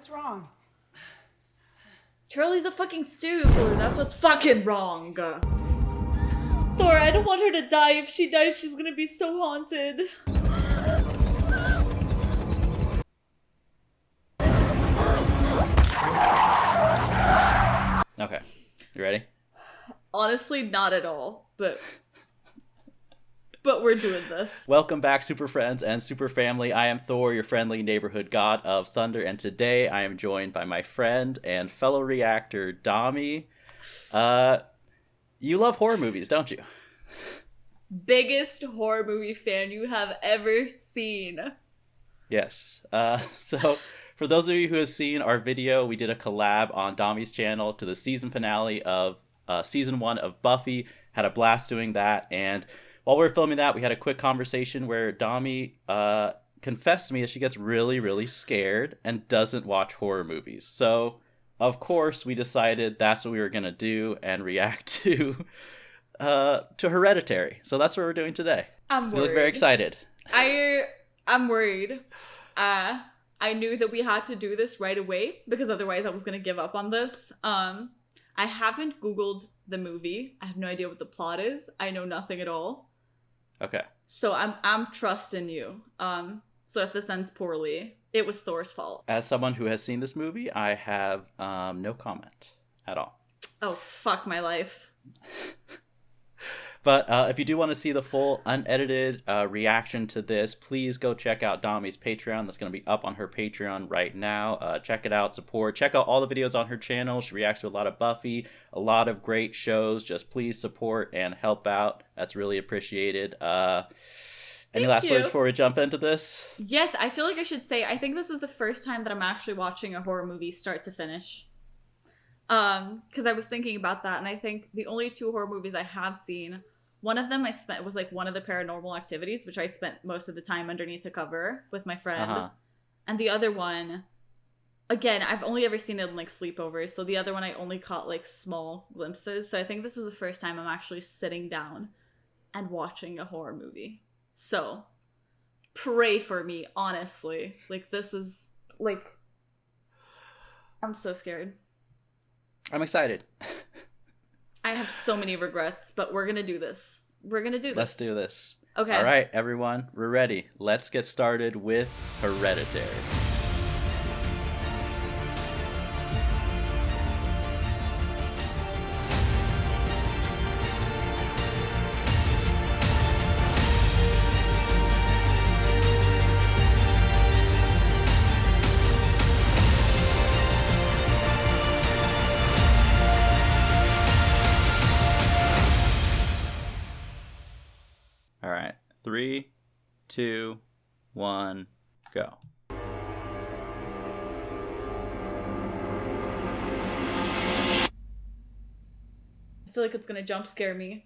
What's wrong? Charlie's a fucking serial killer. That's what's fucking wrong. Thor, I don't want her to die. If she dies, she's gonna be so haunted. Okay. You ready? Honestly, not at all. But we're doing this. Welcome back, Super Friends and Super Family. I am Thor, your friendly neighborhood god of thunder, and today I am joined by my friend and fellow reactor, Dami. You love horror movies, don't you? Biggest horror movie fan you have ever seen. Yes. So for those of you who have seen our video, we did a collab on Dami's channel to the season finale of season 1 of Buffy. Had a blast doing that, and while we were filming that, we had a quick conversation where Dami confessed to me that she gets really, really scared and doesn't watch horror movies. So, of course, we decided that's what we were going to do and react to Hereditary. So that's what we're doing today. I'm worried. You look very excited. I'm worried. I knew that we had to do this right away because otherwise I was going to give up on this. I haven't Googled the movie. I have no idea what the plot is. I know nothing at all. Okay. So I'm trusting you. So if this ends poorly, it was Thor's fault. As someone who has seen this movie, I have no comment at all. Oh, fuck my life. But if you do want to see the full unedited reaction to this, please go check out Dami's Patreon. That's going to be up on her Patreon right now. Check it out, support. Check out all the videos on her channel. She reacts to a lot of Buffy, a lot of great shows. Just please support and help out. That's really appreciated. Any last words before we jump into this? Yes, I feel like I should say, I think this is the first time that I'm actually watching a horror movie start to finish. Because I was thinking about that, and I think the only 2 horror movies I have seen, one of them was like one of the Paranormal Activities, which I spent most of the time underneath the cover with my friend. Uh-huh. And the other one, again, I've only ever seen it in like sleepovers, so the other one I only caught like small glimpses. So I think this is the first time I'm actually sitting down and watching a horror movie. So pray for me, honestly. Like, this is like, I'm so scared. I'm excited. I have so many regrets, but we're gonna do this. Let's do this. Okay. All right, everyone, we're ready. Let's get started with Hereditary. All right, 3, 2, 1, go. I feel like it's gonna jump scare me.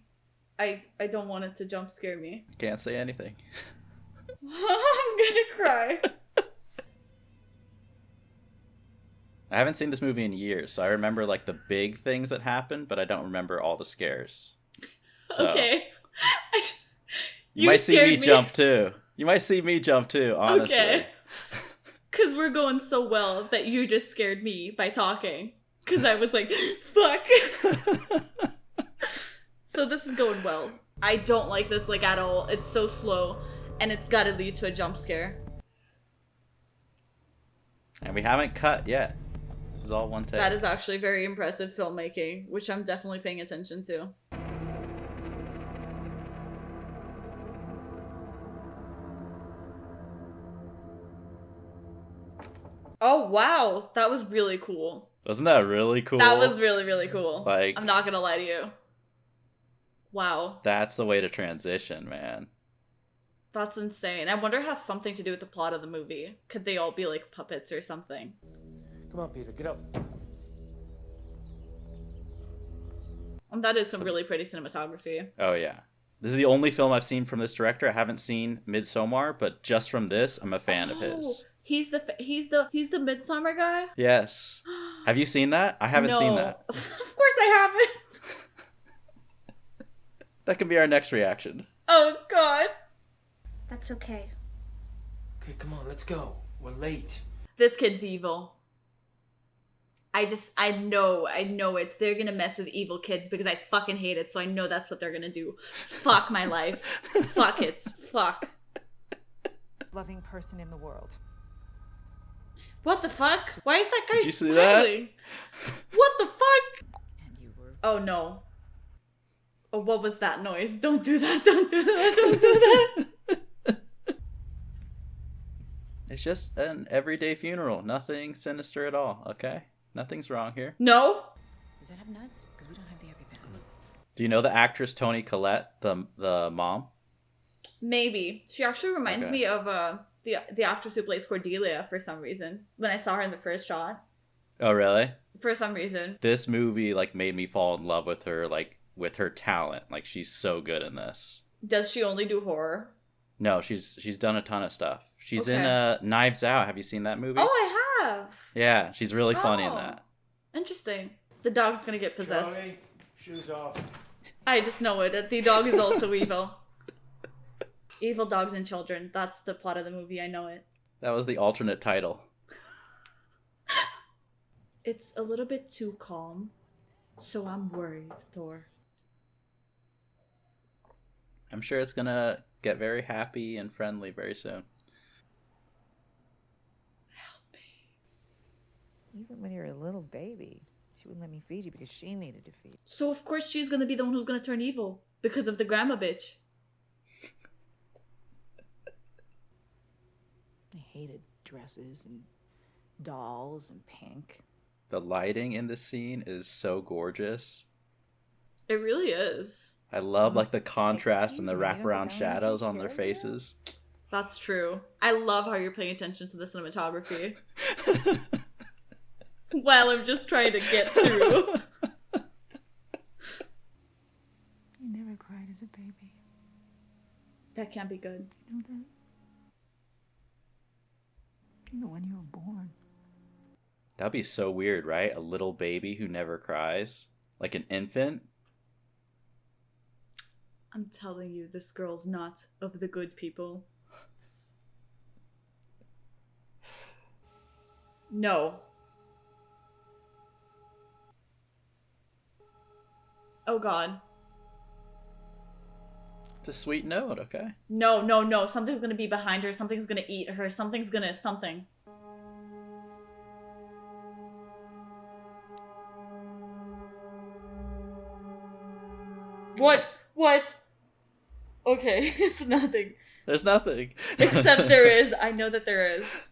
I don't want it to jump scare me. Can't say anything. I'm gonna cry. I haven't seen this movie in years, so I remember like the big things that happened, but I don't remember all the scares. So, okay. You might see me jump too. You might see me jump too, honestly. Okay. Because we're going so well that you just scared me by talking. Because I was like, fuck. So this is going well. I don't like this like at all. It's so slow. And it's got to lead to a jump scare. And we haven't cut yet. This is all one take. That is actually very impressive filmmaking, which I'm definitely paying attention to. Oh, wow. That was really cool. Wasn't that really cool? That was really, really cool. Like, I'm not gonna lie to you. Wow. That's the way to transition, man. That's insane. I wonder if it has something to do with the plot of the movie. Could they all be like puppets or something? Come on, Peter, get up. That is some really pretty cinematography. Oh, yeah. This is the only film I've seen from this director. I haven't seen Midsommar, but just from this, I'm a fan of his. He's the Midsommar guy? Yes. Have you seen that? I haven't seen that. Of course I haven't. That could be our next reaction. Oh, God. That's okay. Okay, come on, let's go. We're late. This kid's evil. I know it. They're gonna mess with evil kids because I fucking hate it, so I know that's what they're gonna do. Fuck my life. Fuck it. Fuck. Loving person in the world. What the fuck? Why is that guy Did you see smiling? What the fuck? And you were... Oh no. Oh, what was that noise? Don't do that, don't do that, don't do that. It's just an everyday funeral. Nothing sinister at all, okay? Nothing's wrong here. No? Does that have nuts? Because we don't have the EpiPen. Do you know the actress Toni Collette, the mom? Maybe. She actually reminds Okay. me of the actress who plays Cordelia for some reason. When I saw her in the first shot. Oh, really? For some reason. This movie like made me fall in love with her, like with her talent. Like she's so good in this. Does she only do horror? No, she's done a ton of stuff. She's in Okay. Knives Out. Have you seen that movie? Oh, I have. Yeah, she's really funny in Oh. that. Interesting. The dog's gonna get possessed. Joey, shoes off. I just know it. The dog is also evil. Evil dogs and children. That's the plot of the movie. I know it. That was the alternate title. It's a little bit too calm, so I'm worried, Thor. I'm sure it's gonna get very happy and friendly very soon. Help me. Even when you were a little baby, she wouldn't let me feed you because she needed to feed. So of course she's gonna be the one who's gonna turn evil because of the grandma bitch. I hated dresses and dolls and pink. The lighting in this scene is so gorgeous. It really is. I love like the contrast and the Excuse me, you don't wraparound have time to shadows take on their care of you? faces. That's true. I love how you're paying attention to the cinematography. While I'm just trying to get through. I never cried as a baby. That can't be good. You know that? Even when you were born. That'd be so weird, right? A little baby who never cries? Like an infant? I'm telling you, this girl's not of the good people. No. Oh god. It's a sweet note, okay? No, no, no. Something's gonna be behind her. Something's gonna eat her. Something's gonna something. What? What? Okay, it's nothing. There's nothing. Except there is. I know that there is.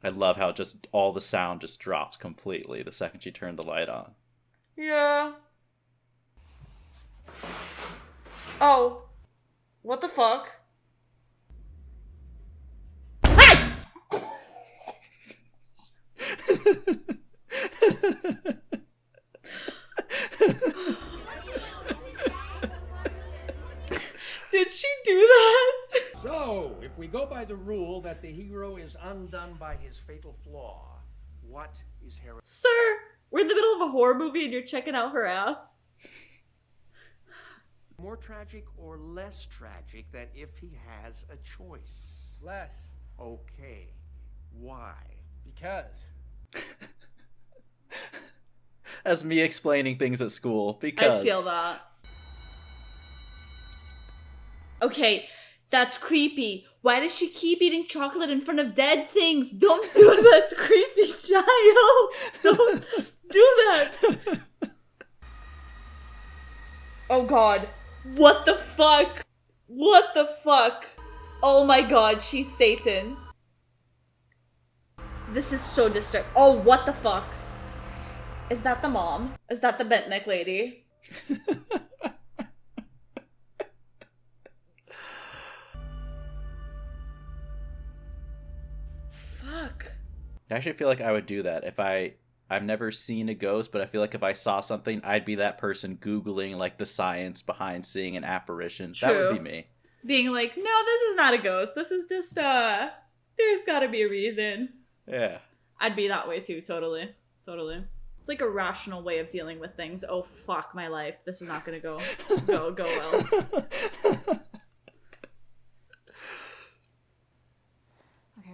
I love how just all the sound just drops completely the second you turn the light on. Yeah. Oh. What the fuck? Did she do that? So, if we go by the rule that the hero is undone by his fatal flaw, what is Hereditary? Sir, we're in the middle of a horror movie and you're checking out her ass. More tragic or less tragic than if he has a choice? Less. Okay. Why? Because. That's me explaining things at school because I feel that. Okay, that's creepy. Why does she keep eating chocolate in front of dead things? Don't do that, it's creepy, child. Don't do that. Oh god. What the fuck? What the fuck? Oh my god, she's Satan. This is so disturbing. Oh, what the fuck? Is that the mom? Is that the bent neck lady? Fuck. I actually feel like I would do that if I've never seen a ghost, but I feel like if I saw something, I'd be that person Googling like the science behind seeing an apparition. That would be True. me. Being like, no, this is not a ghost. This is just, there's gotta be a reason. Yeah. I'd be that way too, totally. Totally. It's like a rational way of dealing with things. Oh, fuck my life. This is not gonna go well.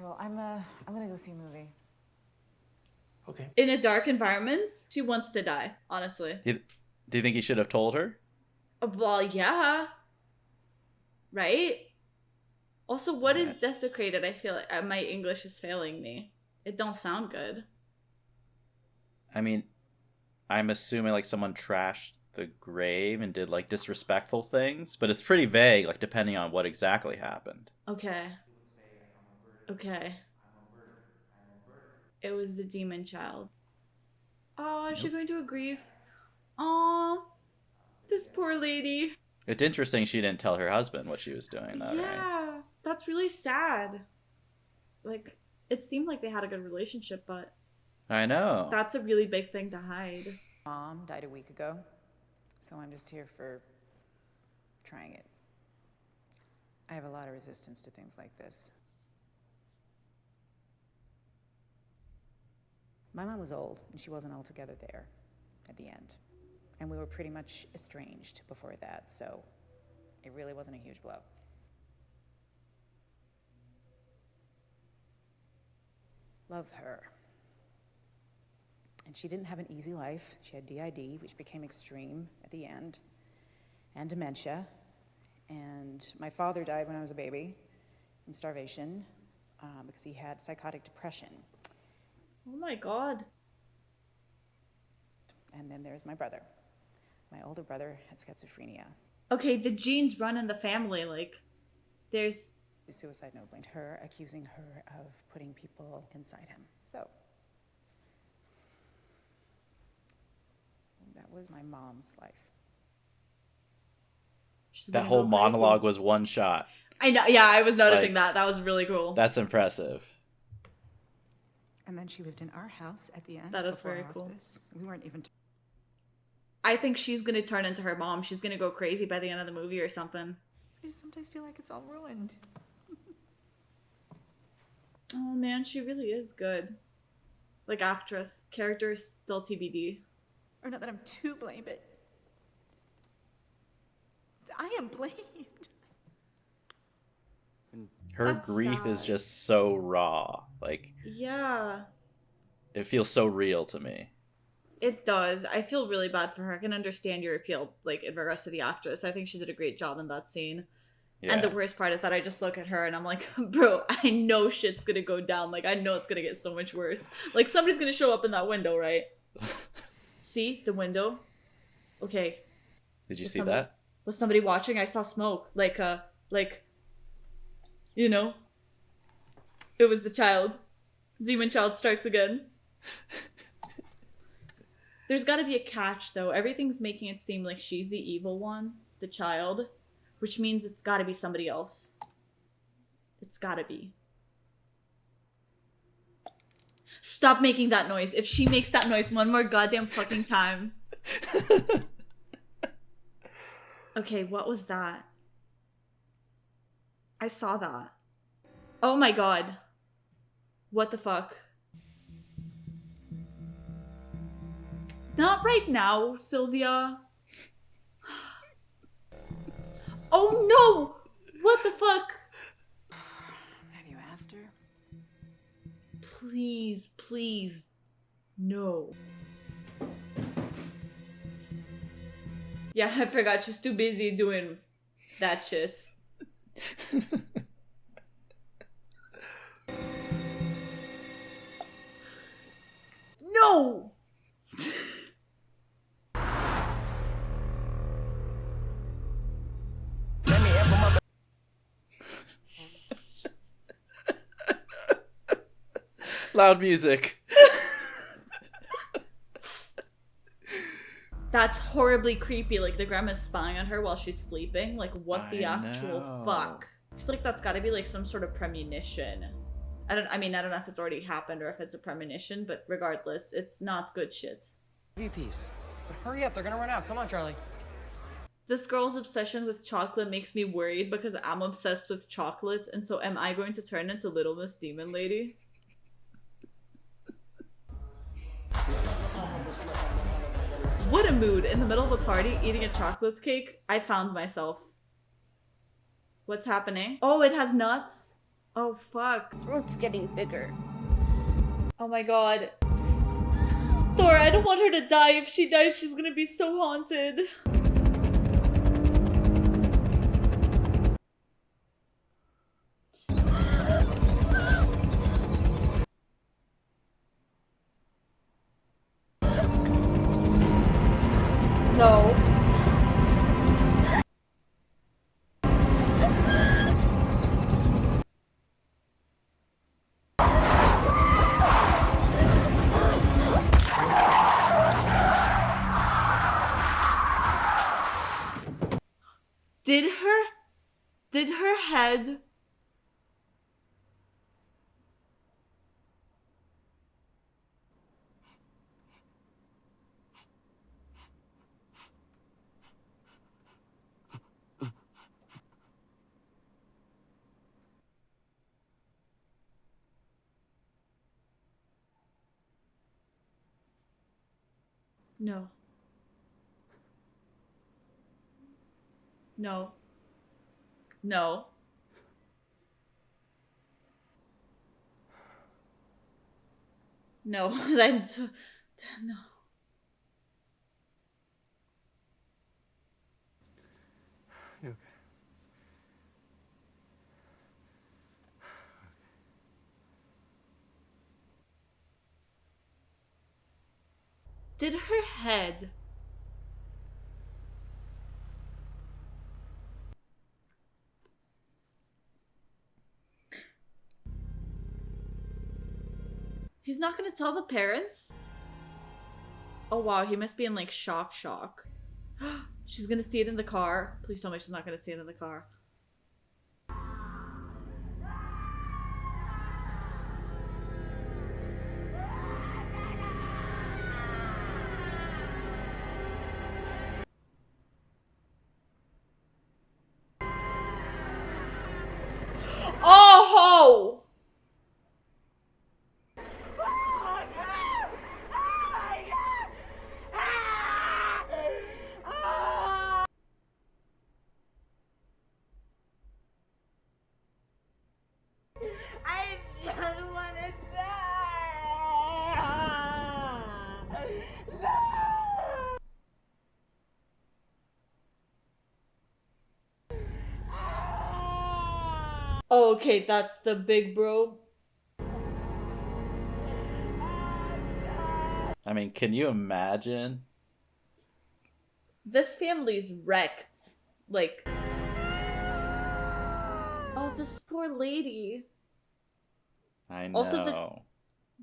well, I'm gonna go see a movie. Okay. In a dark environment, she wants to die, honestly. Do you think he should have told her? Well, yeah. Right? Also, what is desecrated? I feel like my English is failing me. It don't sound good. I mean, I'm assuming like someone trashed the grave and did like disrespectful things, but it's pretty vague, like depending on what exactly happened. Okay. Okay. It was the demon child. Oh, is she going to a grief? Oh, this poor lady. It's interesting she didn't tell her husband what she was doing, though, Yeah, right? that's really sad. Like, it seemed like they had a good relationship, but I know. that's a really big thing to hide. Mom died a week ago, so I'm just here for trying it. I have a lot of resistance to things like this. My mom was old, and she wasn't altogether there at the end. And we were pretty much estranged before that, so it really wasn't a huge blow. Love her. And she didn't have an easy life. She had DID, which became extreme at the end, and dementia. And my father died when I was a baby from starvation because he had psychotic depression. Oh my god. And then there's my brother. My older brother had schizophrenia. Okay, the genes run in the family. Like, there's... The suicide note blamed her, accusing her of putting people inside him. So, that was my mom's life. she's That gonna whole go crazy. monologue was one shot. I know, yeah, I was noticing Like, that. That was really cool. That's impressive. And then she lived in our house at the end. That is before very cool. hospice. We weren't even... I think she's gonna turn into her mom. She's gonna go crazy by the end of the movie or something. I just sometimes feel like it's all ruined. Oh man, she really is good. Like, actress. Character is still TBD. Or not that I'm to blame, but I am blamed. Her That's grief is sad. just so raw. Like, Yeah, it feels so real to me. it does. I feel really bad for her. I can understand your appeal, like, in regards to the actress. I think she did a great job in that scene. Yeah. And the worst part is that I just look at her and I'm like, bro, I know shit's gonna go down. Like, I know it's gonna get so much worse. Like, somebody's gonna show up in that window, right? See? The window? Okay. Did you Was see somebody- that? Was somebody watching? I saw smoke. You know? It was the child. Demon child strikes again. There's gotta be a catch, though. Everything's making it seem like she's the evil one, the child, which means it's gotta be somebody else. It's gotta be. Stop making that noise. If she makes that noise one more goddamn fucking time. Okay, what was that? I saw that. Oh my god. What the fuck? Not right now, Sylvia. Oh no! What the fuck? Have you asked her? Please, please, no. Yeah, I forgot. She's too busy doing that shit. No! Loud music. That's horribly creepy. Like, the grandma's spying on her while she's sleeping. Like, what the I actual know. fuck? I feel like that's gotta be like some sort of premonition. I don't know if it's already happened or if it's a premonition, but regardless, it's not good shit. Piece. But hurry up, they're gonna run out. Come on, Charlie. This girl's obsession with chocolate makes me worried because I'm obsessed with chocolate, and so am I going to turn into Little Miss Demon Lady? What a mood. In the middle of a party, eating a chocolate cake, I found myself. What's happening? Oh, it has nuts? Oh, fuck. Throat's getting bigger. Oh my god. Thora, I don't want her to die. If she dies, she's gonna be so haunted. No. Did her head... No. No. No. No. That's... No. You okay? Did her head... He's not gonna tell the parents? Oh wow, he must be in like shock. She's gonna see it in the car. Please tell me she's not gonna see it in the car. Oh! I just want to die. Oh, okay, that's the big bro. I mean, can you imagine? This family's wrecked. Like... Oh, this poor lady. I know. Also,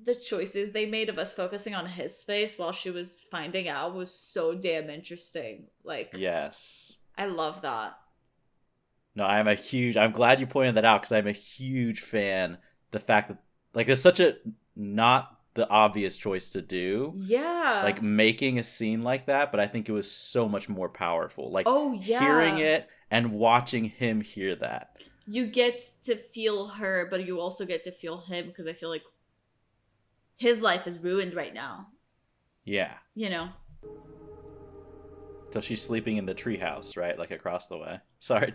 the choices they made of us focusing on his face while she was finding out was so damn interesting. Like, Yes. I love that. No, I'm glad you pointed that out because I'm a huge fan. The fact that, like, it's such a not the obvious choice to do. Yeah. Like, making a scene like that, but I think it was so much more powerful. Like, Oh, yeah. hearing it and watching him hear that. You get to feel her, but you also get to feel him because I feel like his life is ruined right now. Yeah. You know? So she's sleeping in the treehouse, right? Like, across the way. Sorry.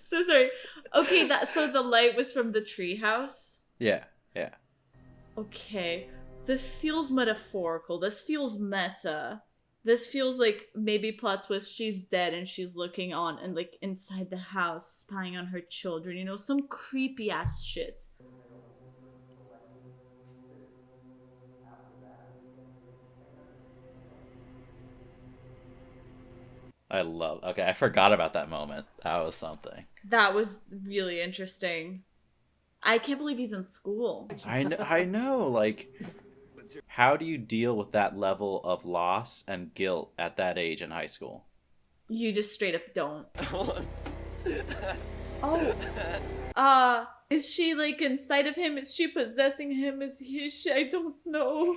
So sorry. Okay, so the light was from the treehouse? Yeah. Okay. This feels metaphorical. This feels meta. This feels like maybe plot twist, she's dead and she's looking on and like inside the house, spying on her children, you know, some creepy ass shit. Okay, I forgot about that moment. That was something. That was really interesting. I can't believe he's in school. I know, like, how do you deal with that level of loss and guilt at that age in high school? You just straight up don't. Is she like inside of him? Is she possessing him? I don't know.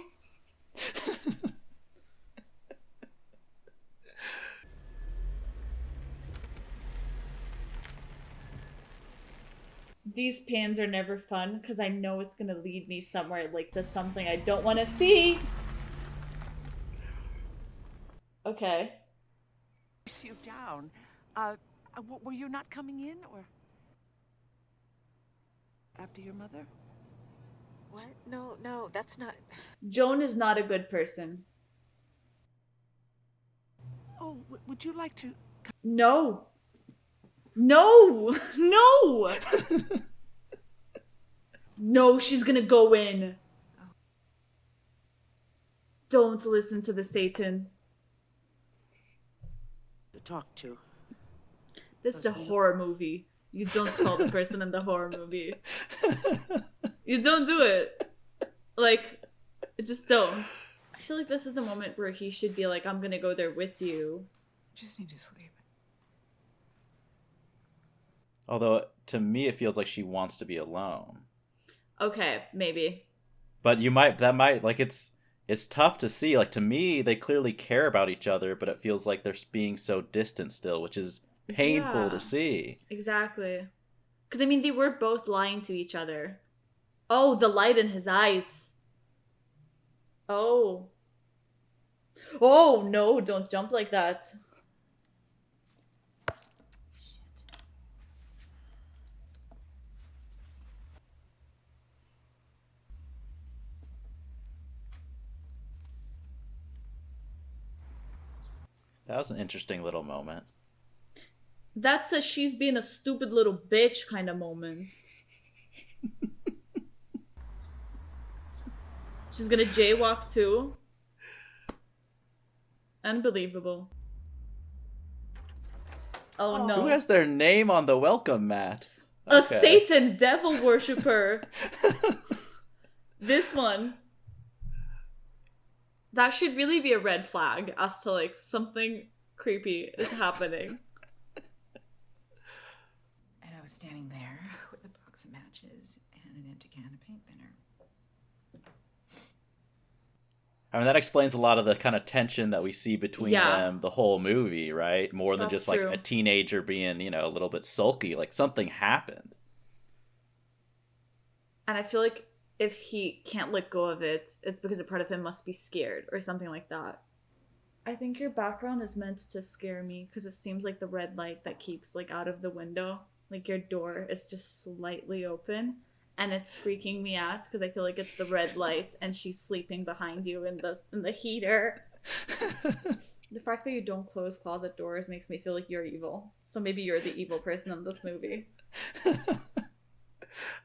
These pans are never fun because I know it's gonna lead me somewhere, like to something I don't want to see. Okay. You down. Were you not coming in, or after your mother? What? No, that's not. Joan is not a good person. Oh, would you like to? No. No! No! No, she's gonna go in. Don't listen to the Satan. To talk to? This is a horror movie. You don't call the person in the horror movie. You don't do it. Like, just don't. I feel like this is the moment where he should be like, I'm gonna go there with you. Just need to sleep. Although, to me, it feels like she wants to be alone. Okay, maybe. But it's tough to see. Like, to me, they clearly care about each other, but it feels like they're being so distant still, which is painful to see. Exactly. Because, I mean, they were both lying to each other. Oh, the light in his eyes. Oh. Oh, no, don't jump like that. That was an interesting little moment. That's a she's being a stupid little bitch kind of moment. She's gonna jaywalk too. Unbelievable. Oh no. Who has their name on the welcome mat? A Satan devil worshipper. This one. That should really be a red flag as to like something creepy is happening. And I was standing there with a box of matches and an empty can of paint thinner. I mean, that explains a lot of the kind of tension that we see between them the whole movie, right? More than just like a teenager being, a little bit sulky. Like, something happened. And I feel like if he can't let go of it, it's because a part of him must be scared or something like that. I think your background is meant to scare me because it seems like the red light that keeps like out of the window. Like your door is just slightly open and it's freaking me out because I feel like it's the red light and she's sleeping behind you in the heater. The fact that you don't close closet doors makes me feel like you're evil. So maybe you're the evil person in this movie.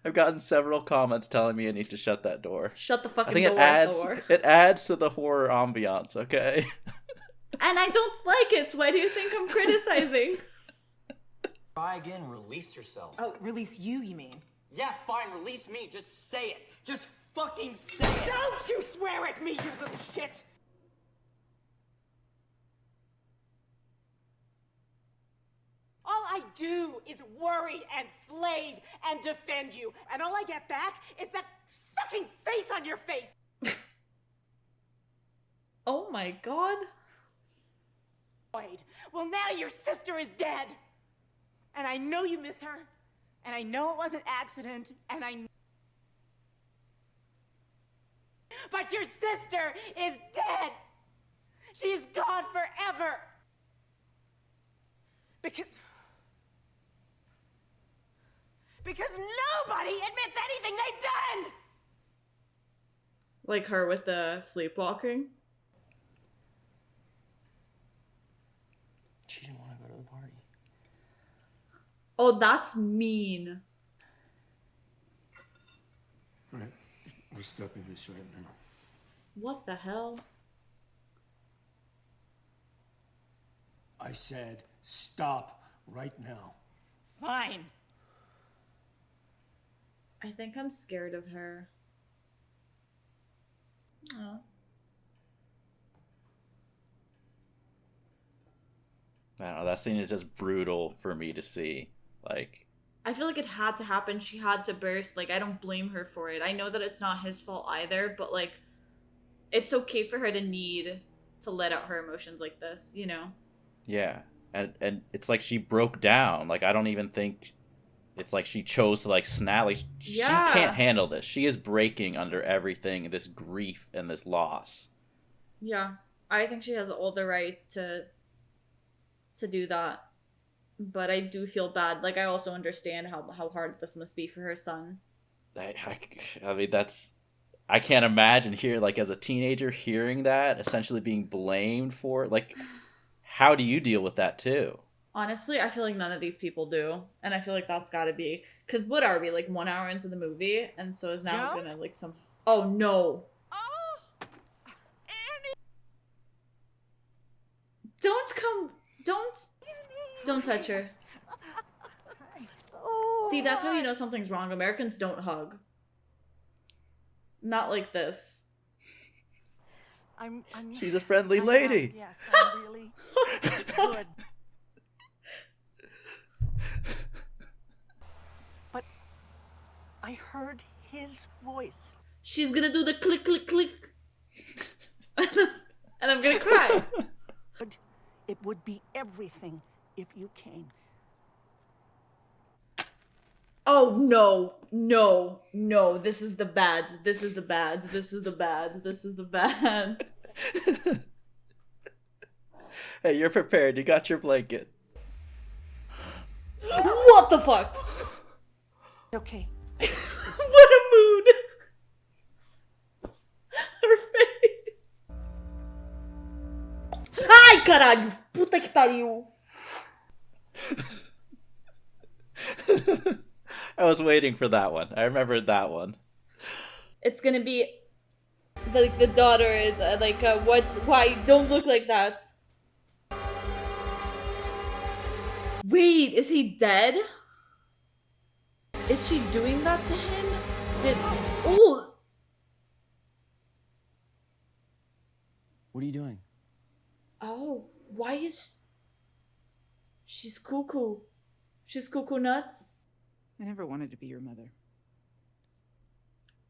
I've gotten several comments telling me I need to shut that door. Shut the fucking door. It adds to the horror ambiance, okay? And I don't like it. Why do you think I'm criticizing? Try again, release yourself. Oh, release you mean? Yeah, fine, release me. Just say it. Just fucking say it. Don't you swear at me, you little shit! All I do is worry and slave and defend you, and all I get back is that fucking face on your face! Oh my god. Well, now your sister is dead! And I know you miss her, and I know it was an accident, and but your sister is dead! She's gone forever! Because nobody admits anything they've done! Like her with the sleepwalking? She didn't want to go to the party. Oh, that's mean. Right. We're stopping this right now. What the hell? I said, stop right now. Fine. I think I'm scared of her. Oh. I don't know, that scene is just brutal for me to see. Like, I feel like it had to happen. She had to burst. Like, I don't blame her for it. I know that it's not his fault either, but like, it's okay for her to need to let out her emotions like this, you know? Yeah. And it's like she broke down. Like, I don't even think it's like she chose to like snap. Like, she can't handle this. She is breaking under everything, this grief and this loss. Yeah. I think she has all the right to do that. But I do feel bad. Like, I also understand how hard this must be for her son. I mean, that's... I can't imagine here, like, as a teenager, hearing that, essentially being blamed for it. Like, how do you deal with that, too? Honestly, I feel like none of these people do. And I feel like that's gotta be... Because what are we, like 1 hour into the movie? And so is now Joe? gonna, like, some... Oh, no. Oh, Annie! Don't come... Don't touch her. Oh, See, that's how you know something's wrong. Americans don't hug. Not like this. I'm She's a friendly I'm lady. Yes, I'm really good. But I heard his voice. She's gonna do the click, click, click. And I'm gonna cry. But it would be everything if you came. Oh, no. No. No. This is the bad. This is the bad. This is the bad. This is the bad. Hey, you're prepared. You got your blanket. What the fuck? Okay. What a mood. Her face. Ai, caralho. Puta que pariu. I was waiting for that one. I remembered that one. It's gonna be like the daughter is like why don't look like that. Wait, is he dead? Is she doing that to him? Oh, What are you doing? oh, why is she's cuckoo? She's cuckoo nuts. I never wanted to be your mother.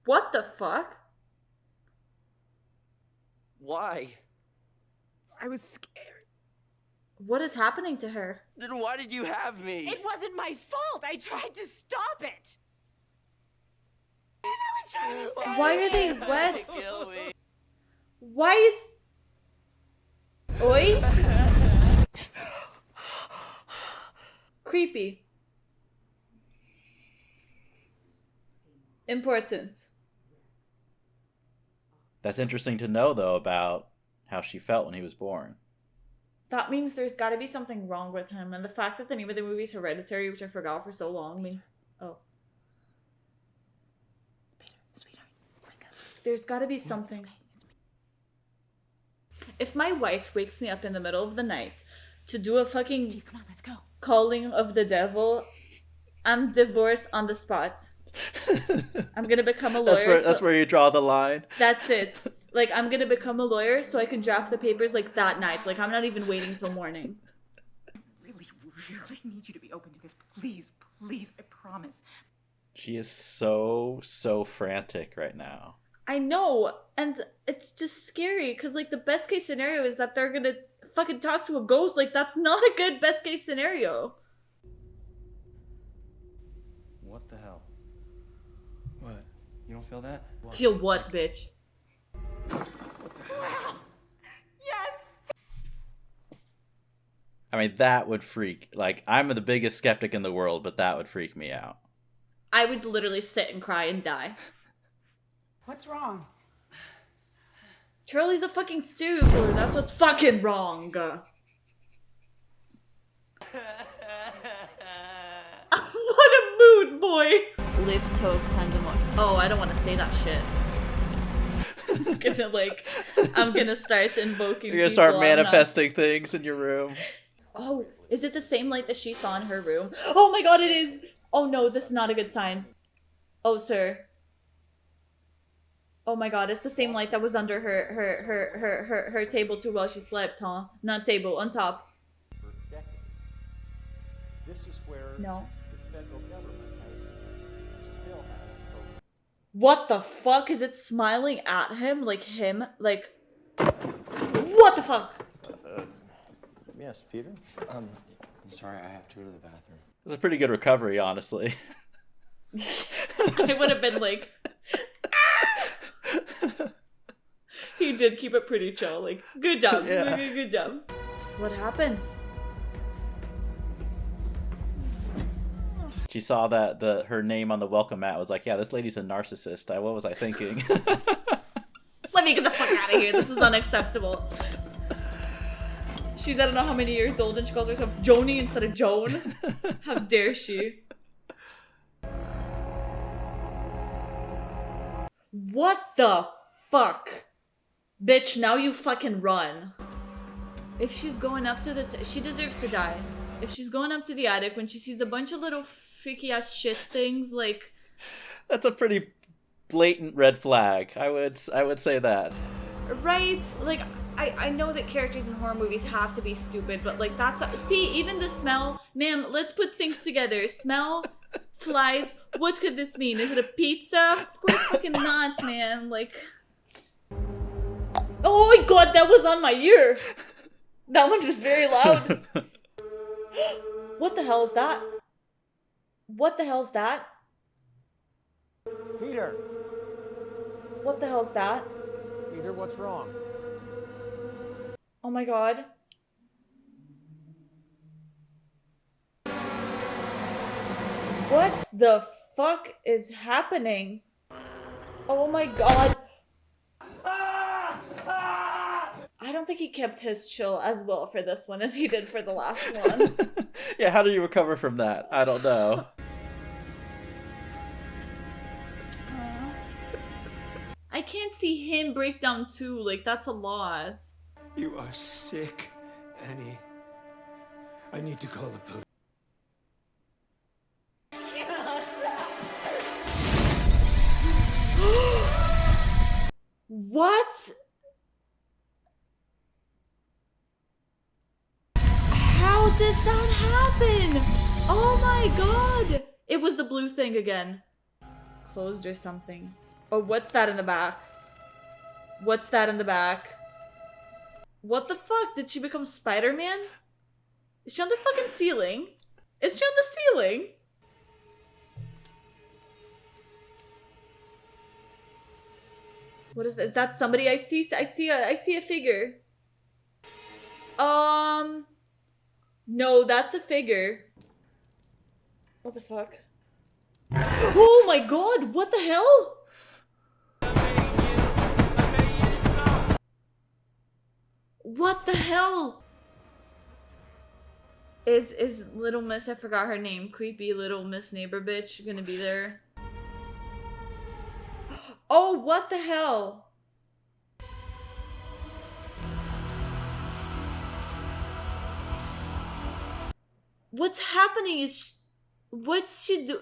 What the fuck? Why? I was scared. What is happening to her? Then why did you have me? it wasn't my fault. I tried to stop it. And I was trying to save Why are they him. wet? Kill me. Why is... Oi? Creepy. Important. That's interesting to know, though, about how she felt when he was born. That means there's gotta be something wrong with him, and the fact that the name of the movie is Hereditary, which I forgot for so long, means... Oh. Sweetheart, wake up. There's gotta be something. If my wife wakes me up in the middle of the night to do a fucking Steve, come on, let's go. calling of the devil, I'm divorced on the spot. I'm gonna become a lawyer. That's where you draw the line. That's it. Like, I'm gonna become a lawyer so I can draft the papers, like, that night. Like, I'm not even waiting till morning. Really, really need you to be open to this. Please, please, I promise. She is so frantic right now. I know, and it's just scary, because, like, the best case scenario is that they're gonna fucking talk to a ghost. Like, that's not a good best case scenario. What the hell? What? You don't feel that? Feel what, bitch? Yes. I mean, that would freak. Like, I'm the biggest skeptic in the world, but that would freak me out. I would literally sit and cry and die. What's wrong? Charlie's a fucking serial killer. That's what's fucking wrong. What a mood, boy. Live toe pandemonium. Oh, I don't want to say that shit. It's gonna, like, I'm gonna start invoking. You're gonna start people I'm not- manifesting things in your room. Oh, is it the same light that she saw in her room? Oh my god, it is! Oh no, this is not a good sign. Oh, sir. Oh my god, it's the same light that was under her table too while she slept, huh? Not table, on top. For decades. This is where No. the federal government has still has. What the fuck? Is it smiling at him? Like him? Like... What the fuck? Yes, Peter? I'm sorry, I have to go to the bathroom. It's a pretty good recovery, honestly. I would have been like... He did keep it pretty chill. Like, good job. Yeah. Good job. What happened? she saw that her name on the welcome mat, was like, yeah, this lady's a narcissist. What was I thinking? Let me get the fuck out of here. This is unacceptable. She's I don't know how many years old and she calls herself Joni instead of Joan. How dare she? What the fuck? Bitch, now you fucking run. If she's going up to the... she deserves to die. If she's going up to the attic when she sees a bunch of little freaky ass shit things, like... That's a pretty blatant red flag. I would say that. Right? Like, I know that characters in horror movies have to be stupid, but like that's... see, even the smell... ma'am, let's put things together. Smell, flies, what could this mean? Is it a pizza? Of course fucking not, man. Like... oh my god, that was on my ear! That one was very loud. What the hell is that? What the hell is that? Peter! What the hell is that? Peter, what's wrong? Oh my god. What the fuck is happening? Oh my god. I don't think he kept his chill as well for this one as he did for the last one. Yeah, how do you recover from that? I don't know. I can't see him break down too, like that's a lot. You are sick, Annie. I need to call the police. What? How did that happen? Oh my god! It was the blue thing again. Closed or something. Oh, what's that in the back? What's that in the back? What the fuck? Did she become Spider-Man? Is she on the fucking ceiling? Is she on the ceiling? What is that? Is that somebody? I see a figure. No, that's a figure. What the fuck? Oh my god, what the hell? What the hell? Is Little Miss, I forgot her name, creepy Little Miss Neighbor Bitch gonna be there? Oh, what the hell? What's happening is... what's she do...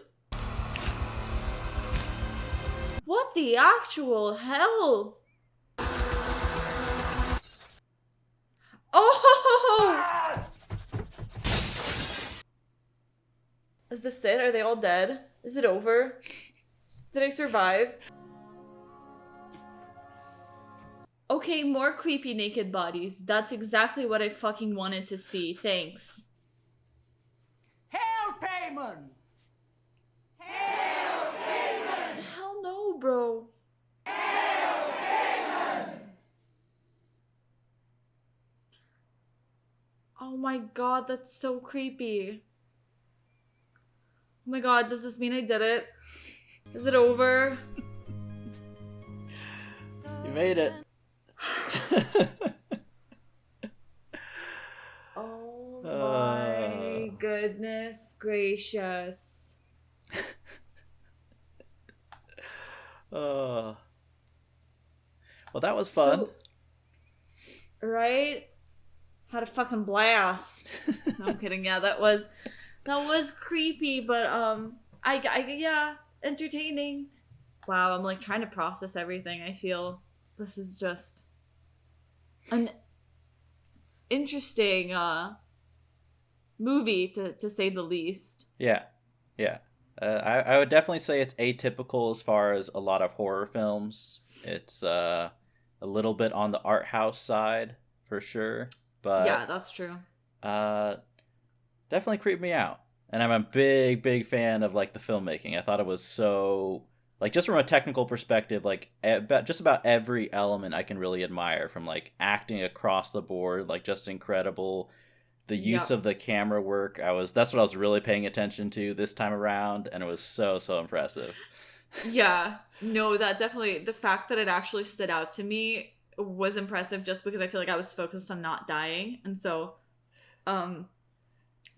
what the actual hell? Oh! Is this it? Are they all dead? Is it over? Did I survive? Okay, more creepy naked bodies. That's exactly what I fucking wanted to see. Thanks. Hail Payman! Hell no, bro. Oh my god, that's so creepy. Oh my god, does this mean I did it? Is it over? You made it. Oh my goodness gracious. Well, that was fun. Right? Had a fucking blast. No, I'm kidding. Yeah, that was creepy, but yeah, entertaining. Wow, I'm like trying to process everything. I feel this is just an interesting movie to say the least. Yeah. I would definitely say it's atypical as far as a lot of horror films. It's a little bit on the art house side for sure, but yeah, that's true. Definitely creeped me out. And I'm a big fan of like the filmmaking. I thought it was so, like, just from a technical perspective, like just about every element I can really admire, from like acting across the board, like just incredible. the use of the camera work, that's what I was really paying attention to this time around, and it was so impressive. Yeah, no, that definitely, the fact that it actually stood out to me was impressive just because I feel like I was focused on not dying. And so,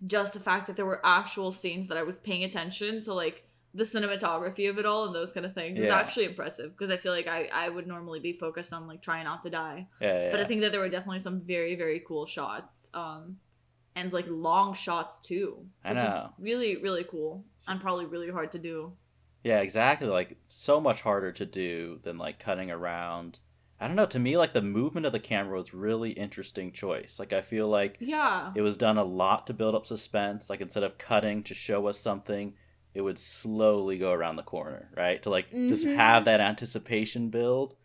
just the fact that there were actual scenes that I was paying attention to, like, the cinematography of it all and those kind of things is actually impressive, because I feel like I would normally be focused on, like, trying not to die. Yeah. But I think that there were definitely some very, very cool shots. And, like, long shots, too. Which is really, really cool. And probably really hard to do. Yeah, exactly. Like, so much harder to do than, like, cutting around. I don't know. To me, like, the movement of the camera was really interesting choice. Like, I feel like it was done a lot to build up suspense. Like, instead of cutting to show us something, it would slowly go around the corner, right? To, like, just have that anticipation build.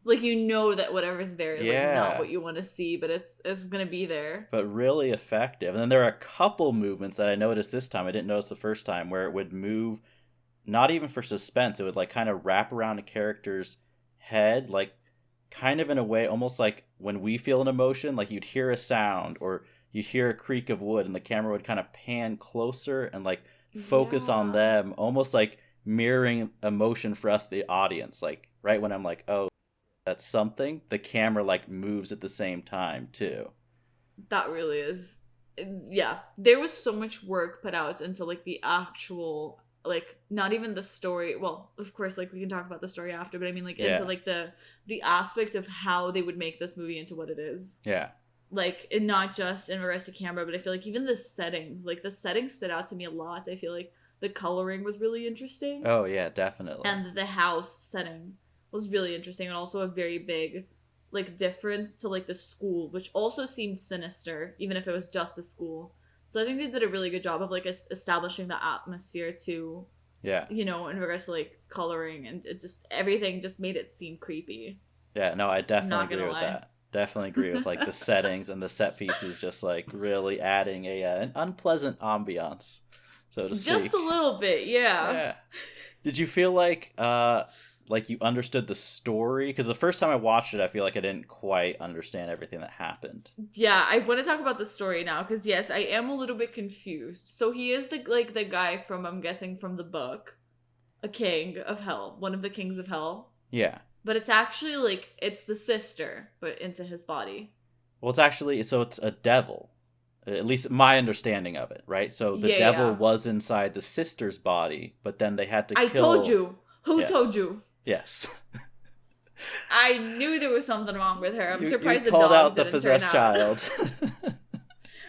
Like, you know that whatever's there is like not what you want to see, but it's gonna be there. But really effective. And then there are a couple movements that I noticed this time I didn't notice the first time, where it would move, not even for suspense, it would, like, kind of wrap around a character's head, like, kind of in a way almost like when we feel an emotion, like you'd hear a sound or you'd hear a creak of wood and the camera would kind of pan closer and, like, focus on them, almost like mirroring emotion for us, the audience. Like, right when I'm like, oh, that's something, the camera, like, moves at the same time too. That really is, yeah, there was so much work put out into, like, the actual, like, not even the story, well, of course, like, we can talk about the story after, but I mean, like, into, like, the aspect of how they would make this movie into what it is. Yeah. Like, and not just in regards to camera, but I feel like even the settings, like, the settings stood out to me a lot. I feel like the coloring was really interesting. Oh, yeah, definitely. And the house setting was really interesting, and also a very big, like, difference to, like, the school, which also seemed sinister, even if it was just a school. So I think they did a really good job of, like, establishing the atmosphere too. Yeah. You know, in regards to, like, coloring, and it just, everything just made it seem creepy. Yeah, no, I definitely agree with that. Definitely agree with, like, the settings and the set pieces just, like, really adding an unpleasant ambiance, so to speak. Just a little bit, yeah. Did you feel like you understood the story? Because the first time I watched it, I feel like I didn't quite understand everything that happened. Yeah, I want to talk about the story now, because yes, I am a little bit confused. So he is the guy from, I'm guessing, from the book, a king of hell, one of the kings of hell. Yeah. But it's actually, like, it's the sister, but into his body. Well, it's actually, so it's a devil. At least my understanding of it, right? So the devil was inside the sister's body, but then they had to kill... I told you! Who told you? Yes. I knew there was something wrong with her. I'm surprised you the dog called out the didn't possessed turn out. child.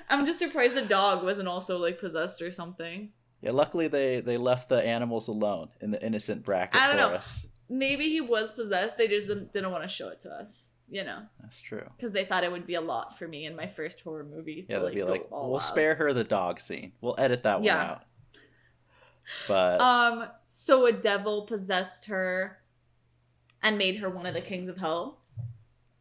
I'm just surprised the dog wasn't also, like, possessed or something. Yeah, luckily they left the animals alone in the innocent bracket I don't know. us. Maybe he was possessed, they just didn't want to show it to us, you know? That's true. Because they thought it would be a lot for me in my first horror movie to, they'd be like, we'll out. spare her the dog scene. We'll edit that one out. But so a devil possessed her and made her one of the kings of hell?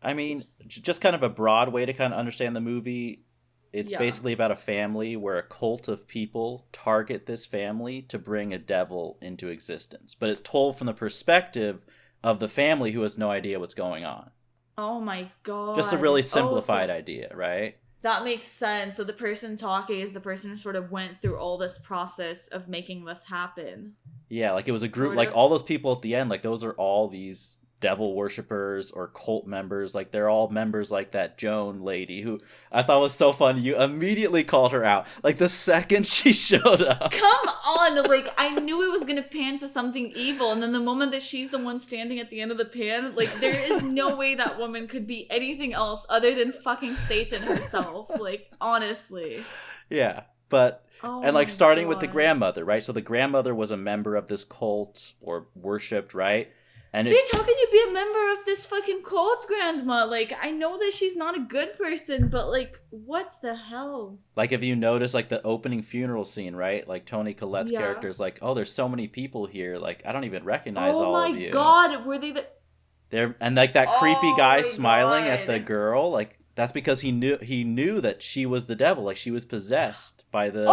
I mean, just kind of a broad way to kind of understand the movie. It's basically about a family where a cult of people target this family to bring a devil into existence. But it's told from the perspective of the family who has no idea what's going on. Oh my god. Just a really simplified idea, right? That makes sense. So the person talking is the person who sort of went through all this process of making this happen. Yeah, like it was a group, like all those people at the end, like those are all these devil worshippers or cult members. Like they're all members, like that Joan lady who I thought was so fun. You immediately called her out like the second she showed up. Come on, like I knew it was gonna pan to something evil, and then the moment that she's the one standing at the end of the pan, like there is no way that woman could be anything else other than fucking Satan herself. Like honestly. Yeah, but and like starting with the grandmother, right? So the grandmother was a member of this cult or worshipped, right? And bitch, how can you be a member of this fucking cult, grandma? Like, I know that she's not a good person, but like, what the hell? Like, if you notice, like, the opening funeral scene, right? Like, Toni Collette's character is like, oh, there's so many people here. Like, I don't even recognize all of you. Oh my god, were they the... And like, that creepy guy smiling at the girl, like, that's because he knew that she was the devil. Like, she was possessed by the...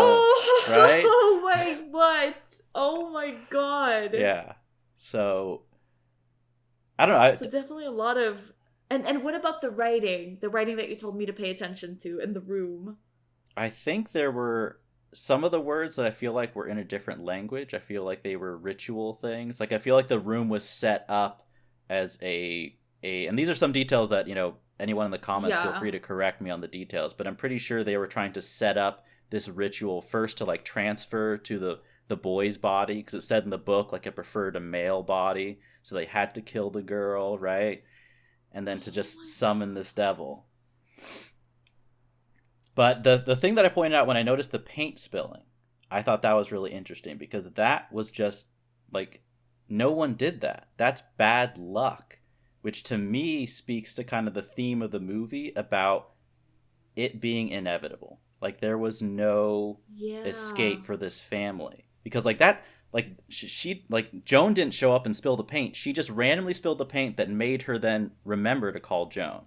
right? Oh, wait, what? Oh my god. Yeah. So... I don't know. So definitely a lot of... And what about the writing? The writing that you told me to pay attention to in the room. I think there were some of the words that I feel like were in a different language. I feel like they were ritual things. Like I feel like the room was set up as a and these are some details that, anyone in the comments feel Yeah. free to correct me on the details, but I'm pretty sure they were trying to set up this ritual first to like transfer to the boy's body, because it said in the book like it preferred a male body, so they had to kill the girl, right? And then to just summon this devil. But the thing that I pointed out when I noticed the paint spilling, I thought that was really interesting, because that was just like, no one did that. That's bad luck, which to me speaks to kind of the theme of the movie about it being inevitable. Like there was no Yeah. escape for this family, because like that, like she like Joan didn't show up and spill the paint. She just randomly spilled the paint that made her then remember to call Joan,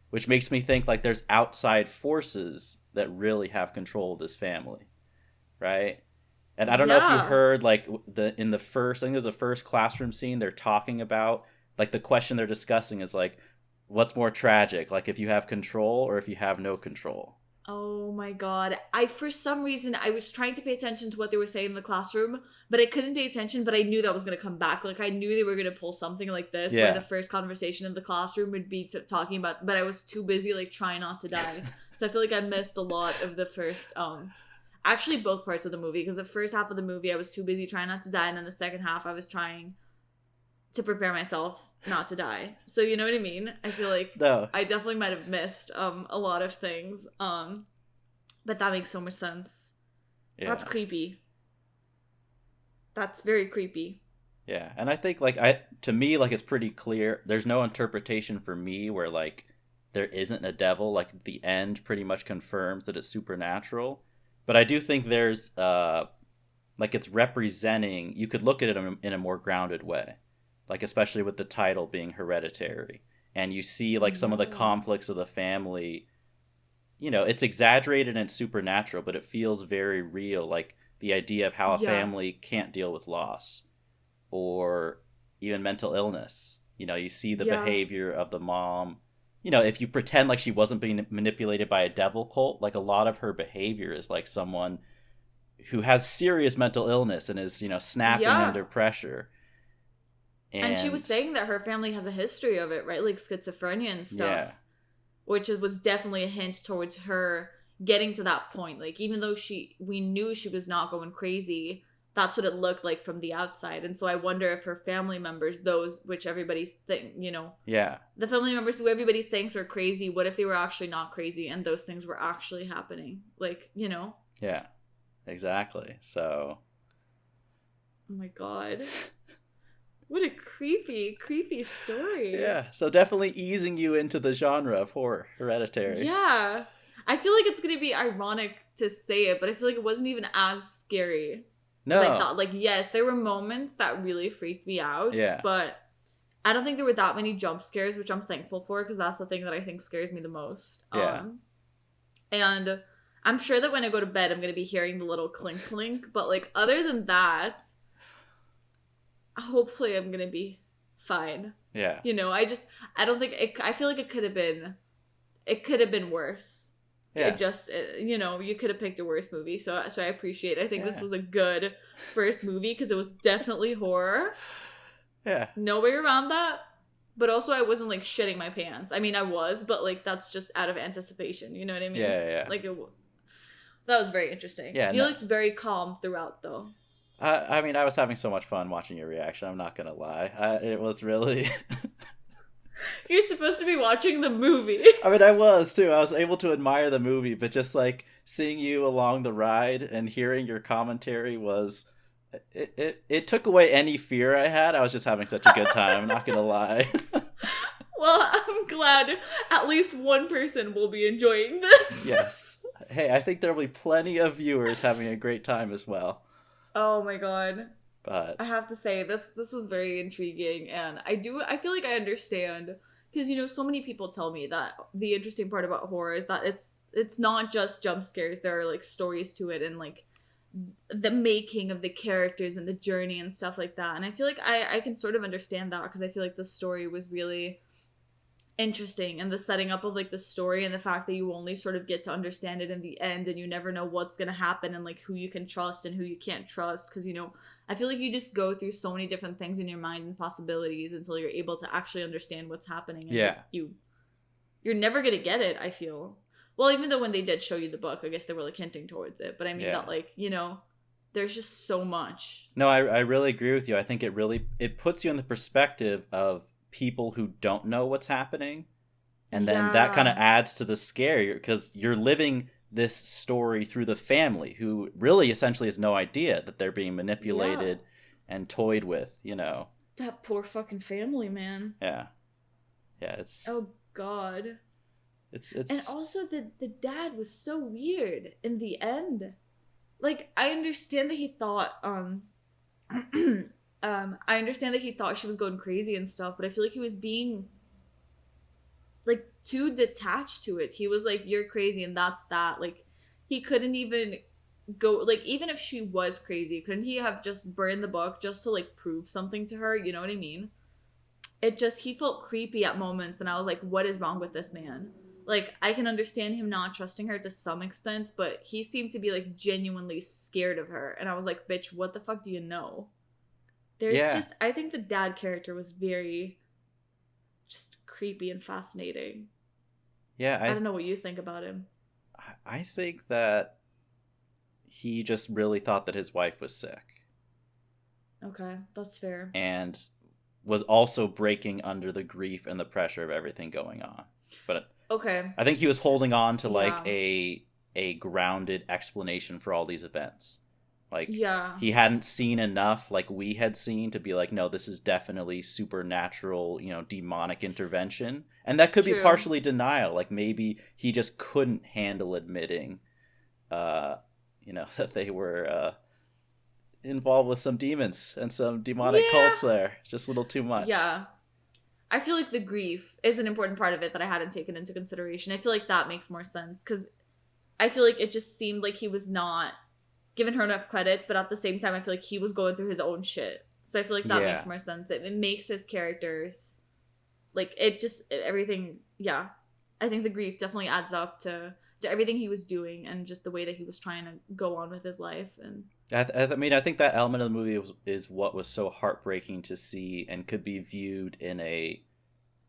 which makes me think like there's outside forces that really have control of this family, right? And I don't know if you Yeah. heard like in the first, I think it was the first classroom scene, they're talking about like the question they're discussing is like, what's more tragic, like if you have control or if you have no control? Oh my god. For some reason, I was trying to pay attention to what they were saying in the classroom, but I couldn't pay attention, but I knew that was going to come back. Like, I knew they were going to pull something like this, Yeah. where the first conversation in the classroom would be talking about, but I was too busy, like, trying not to die. So I feel like I missed a lot of the first, actually both parts of the movie, because the first half of the movie, I was too busy trying not to die, and then the second half, I was trying to prepare myself not to die. So you know what I mean? I feel like No. I definitely might have missed a lot of things. But that makes so much sense. Yeah. That's creepy. That's very creepy. Yeah, and I think like to me like it's pretty clear. There's no interpretation for me where like there isn't a devil. Like the end pretty much confirms that it's supernatural. But I do think there's like it's representing. You could look at it in a more grounded way, like especially with the title being Hereditary, and you see like some of the conflicts of the family. It's exaggerated and it's supernatural, but it feels very real. Like the idea of how a family can't deal with loss or even mental illness. You see the behavior of the mom. If you pretend like she wasn't being manipulated by a devil cult, like a lot of her behavior is like someone who has serious mental illness and is, snapping under pressure. And she was saying that her family has a history of it, right? Like schizophrenia and stuff. Yeah. Which was definitely a hint towards her getting to that point. Like, even though we knew she was not going crazy, that's what it looked like from the outside. And so I wonder if her family members, those which everybody Yeah. the family members who everybody thinks are crazy, what if they were actually not crazy and those things were actually happening? Like, Yeah, exactly. So. Oh my god. What a creepy, creepy story. Yeah, so definitely easing you into the genre of horror, Hereditary. Yeah. I feel like it's going to be ironic to say it, but I feel like it wasn't even as scary. No. I thought, like, yes, there were moments that really freaked me out. Yeah. But I don't think there were that many jump scares, which I'm thankful for, because that's the thing that I think scares me the most. Yeah. And I'm sure that when I go to bed, I'm going to be hearing the little clink clink. But, like, other than that, hopefully I'm going to be fine. Yeah. I don't think I feel like it could have been worse. Yeah. You could have picked a worse movie. So I appreciate it. I think this was a good first movie because it was definitely horror. Yeah. No way around that. But also I wasn't like shitting my pants. I mean, I was, but like that's just out of anticipation. You know what I mean? Yeah. Like that was very interesting. Yeah, You looked very calm throughout though. I mean, I was having so much fun watching your reaction. I'm not gonna lie. It was really. You're supposed to be watching the movie. I mean, I was too. I was able to admire the movie, but just like seeing you along the ride and hearing your commentary was, it took away any fear I had. I was just having such a good time. I'm not gonna lie. Well, I'm glad at least one person will be enjoying this. Yes. Hey, I think there will be plenty of viewers having a great time as well. Oh my god. But I have to say this was very intriguing, and I feel like I understand because so many people tell me that the interesting part about horror is that it's not just jump scares. There are like stories to it and like the making of the characters and the journey and stuff like that. And I feel like I can sort of understand that because I feel like the story was really interesting, and the setting up of like the story and the fact that you only sort of get to understand it in the end, and you never know what's gonna happen and like who you can trust and who you can't trust, because you know, I feel like you just go through so many different things in your mind and possibilities until you're able to actually understand what's happening. And Yeah. you're never gonna get it, I feel. Well, even though when they did show you the book, I guess they were like hinting towards it, but I mean Yeah. that, like, you know, there's just so much. No, I really agree with you. I think it puts you in the perspective of people who don't know what's happening, and then that kind of adds to the scare, because you're living this story through the family, who really essentially has no idea that they're being manipulated and toyed with, you know. That poor fucking family, man. Yeah, it's Oh god. it's And also the dad was so weird in the end. Like, I understand that he thought I understand that he thought she was going crazy and stuff, but I feel like he was being like too detached to it. He was like, you're crazy and that's that. Like, he couldn't even go, like, even if she was crazy, couldn't he have just burned the book just to like prove something to her? You know what I mean? It just, he felt creepy at moments, and I was like, what is wrong with this man? Like, I can understand him not trusting her to some extent, but he seemed to be like genuinely scared of her, and I was like, bitch, what the fuck do you know? There's just, I think the dad character was very just creepy and fascinating. Yeah, I don't know what you think about him. I think that he just really thought that his wife was sick. Okay, that's fair. And was also breaking under the grief and the pressure of everything going on. But okay, I think he was holding on to like a grounded explanation for all these events. Like, he hadn't seen enough like we had seen to be like, no, this is definitely supernatural, you know, demonic intervention. And that could be partially denial. Like, maybe he just couldn't handle admitting, you know, that they were involved with some demons and some demonic cults there. Just a little too much. Yeah. I feel like the grief is an important part of it that I hadn't taken into consideration. I feel like that makes more sense, because I feel like it just seemed like he was not giving her enough credit, but at the same time I feel like he was going through his own shit. So I feel like that makes more sense. It makes his characters, like, it just, everything, I think the grief definitely adds up to everything he was doing and just the way that he was trying to go on with his life. And I mean, I think that element of the movie is what was so heartbreaking to see, and could be viewed in a,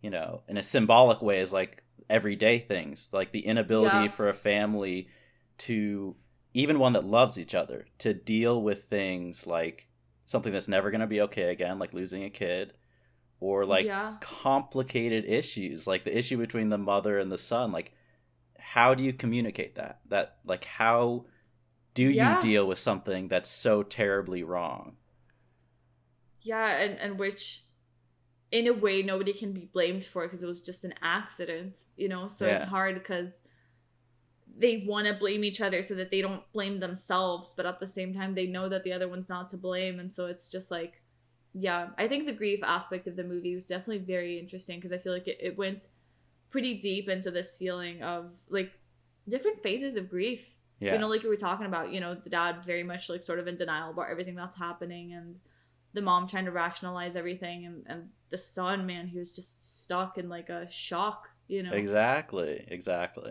you know, in a symbolic way as like everyday things, like the inability for a family to, even one that loves each other, to deal with things like something that's never going to be okay again, like losing a kid, or like complicated issues, like the issue between the mother and the son. Like, how do you communicate that like, how do you deal with something that's so terribly wrong? And which in a way nobody can be blamed for, because it was just an accident, you know. So it's hard because they want to blame each other so that they don't blame themselves, but at the same time they know that the other one's not to blame. And so it's just like, I think the grief aspect of the movie was definitely very interesting, because I feel like it went pretty deep into this feeling of like different phases of grief. You know, like you were talking about, you know, the dad very much like sort of in denial about everything that's happening, and the mom trying to rationalize everything, and the son, man, he was just stuck in like a shock, you know. Exactly.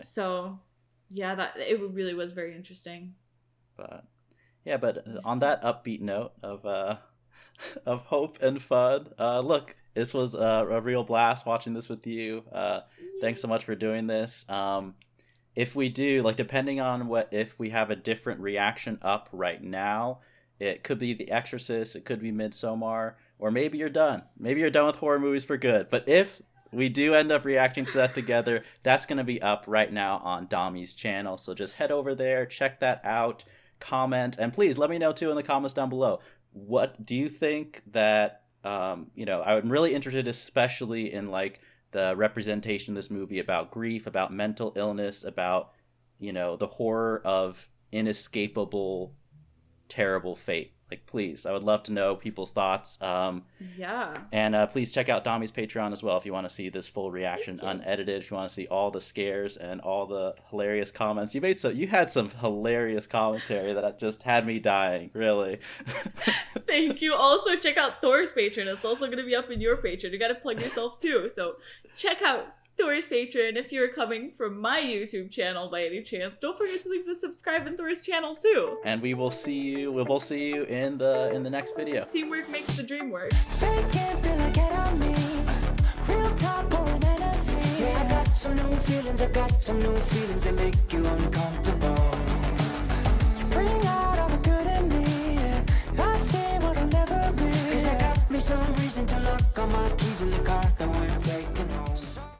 So that it really was very interesting. But on that upbeat note of hope and fun, look, this was a real blast watching this with you. Thanks so much for doing this. If we do, like, depending on if we have a different reaction up right now, it could be The Exorcist, it could be Midsommar, or maybe you're done. Maybe you're done with horror movies for good. But if we do end up reacting to that together, that's going to be up right now on Dami's channel. So just head over there, check that out, comment, and please let me know too in the comments down below. What do you think that, you know, I'm really interested especially in like the representation of this movie about grief, about mental illness, about, you know, the horror of inescapable, terrible fate. Like, please, I would love to know people's thoughts. And please check out Dami's Patreon as well if you want to see this full reaction unedited, if you want to see all the scares and all the hilarious comments. You had some hilarious commentary that just had me dying, really. Thank you. Also, check out Thor's Patreon. It's also going to be up in your Patreon. You got to plug yourself too. So check out Thor's patron, if you're coming from my YouTube channel by any chance, don't forget to leave the subscribe in Thor's channel too. And we will see you. We'll see you in the next video. Teamwork makes the dream work. Yeah, I got some new feelings that make you uncomfortable. You bring out all the good in me, yeah. I see what I'll never be. 'Cause I got me some reason to lock all my keys in the car.